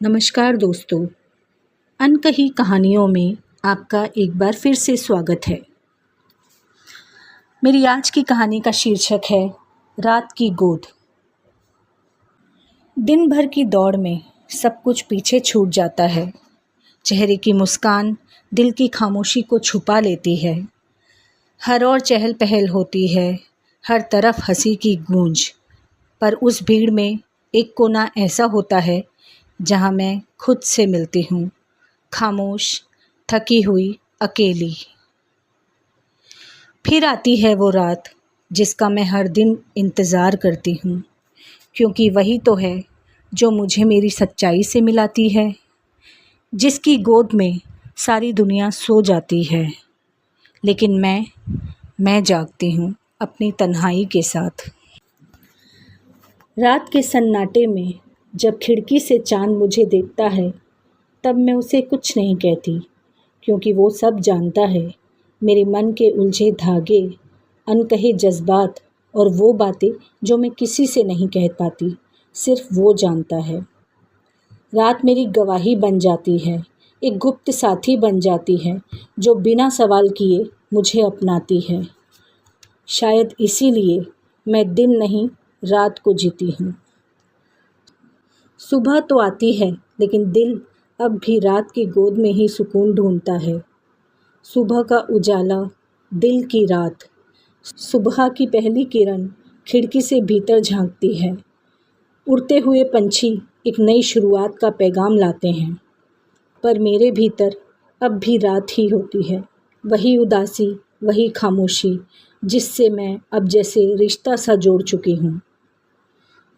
नमस्कार दोस्तों, अनकही कहानियों में आपका एक बार फिर से स्वागत है। मेरी आज की कहानी का शीर्षक है रात की गोद। दिन भर की दौड़ में सब कुछ पीछे छूट जाता है। चेहरे की मुस्कान दिल की खामोशी को छुपा लेती है। हर ओर चहल पहल होती है, हर तरफ हंसी की गूंज। पर उस भीड़ में एक कोना ऐसा होता है जहाँ मैं खुद से मिलती हूँ, खामोश, थकी हुई, अकेली। फिर आती है वो रात जिसका मैं हर दिन इंतज़ार करती हूँ, क्योंकि वही तो है जो मुझे मेरी सच्चाई से मिलाती है, जिसकी गोद में सारी दुनिया सो जाती है, लेकिन मैं जागती हूँ अपनी तन्हाई के साथ। रात के सन्नाटे में जब खिड़की से चाँद मुझे देखता है, तब मैं उसे कुछ नहीं कहती, क्योंकि वो सब जानता है। मेरे मन के उलझे धागे, अनकहे जज्बात और वो बातें जो मैं किसी से नहीं कह पाती, सिर्फ वो जानता है। रात मेरी गवाही बन जाती है, एक गुप्त साथी बन जाती है जो बिना सवाल किए मुझे अपनाती है। शायद इसीलिए मैं दिन नहीं, रात को जीती हूँ। सुबह तो आती है, लेकिन दिल अब भी रात की गोद में ही सुकून ढूंढता है। सुबह का उजाला, दिल की रात, सुबह की पहली किरण खिड़की से भीतर झांकती है। उड़ते हुए पंछी एक नई शुरुआत का पैगाम लाते हैं, पर मेरे भीतर अब भी रात ही होती है। वही उदासी, वही खामोशी, जिससे मैं अब जैसे रिश्ता सा जोड़ चुकी हूँ।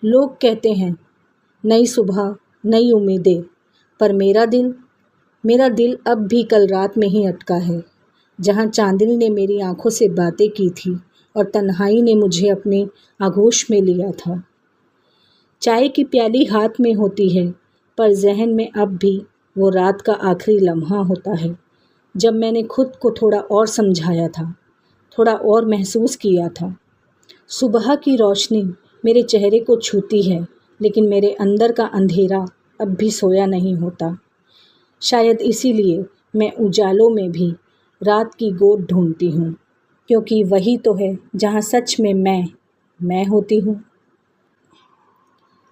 लोग कहते हैं नई सुबह, नई उम्मीदें, पर मेरा दिल अब भी कल रात में ही अटका है, जहाँ चांदनी ने मेरी आंखों से बातें की थी और तन्हाई ने मुझे अपने आगोश में लिया था। चाय की प्याली हाथ में होती है, पर जहन में अब भी वो रात का आखिरी लम्हा होता है, जब मैंने खुद को थोड़ा और समझाया था, थोड़ा और महसूस किया था। सुबह की रोशनी मेरे चेहरे को छूती है, लेकिन मेरे अंदर का अंधेरा अब भी सोया नहीं होता। शायद इसीलिए मैं उजालों में भी रात की गोद ढूंढती हूँ, क्योंकि वही तो है जहाँ सच में मैं होती हूँ।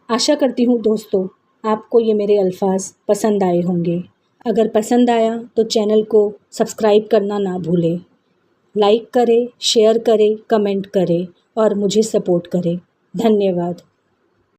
आशा करती हूँ दोस्तों, आपको ये मेरे अल्फाज पसंद आए होंगे। अगर पसंद आया तो चैनल को सब्सक्राइब करना ना भूलें। लाइक करें, शेयर करें, कमेंट करें और मुझे सपोर्ट करें। धन्यवाद।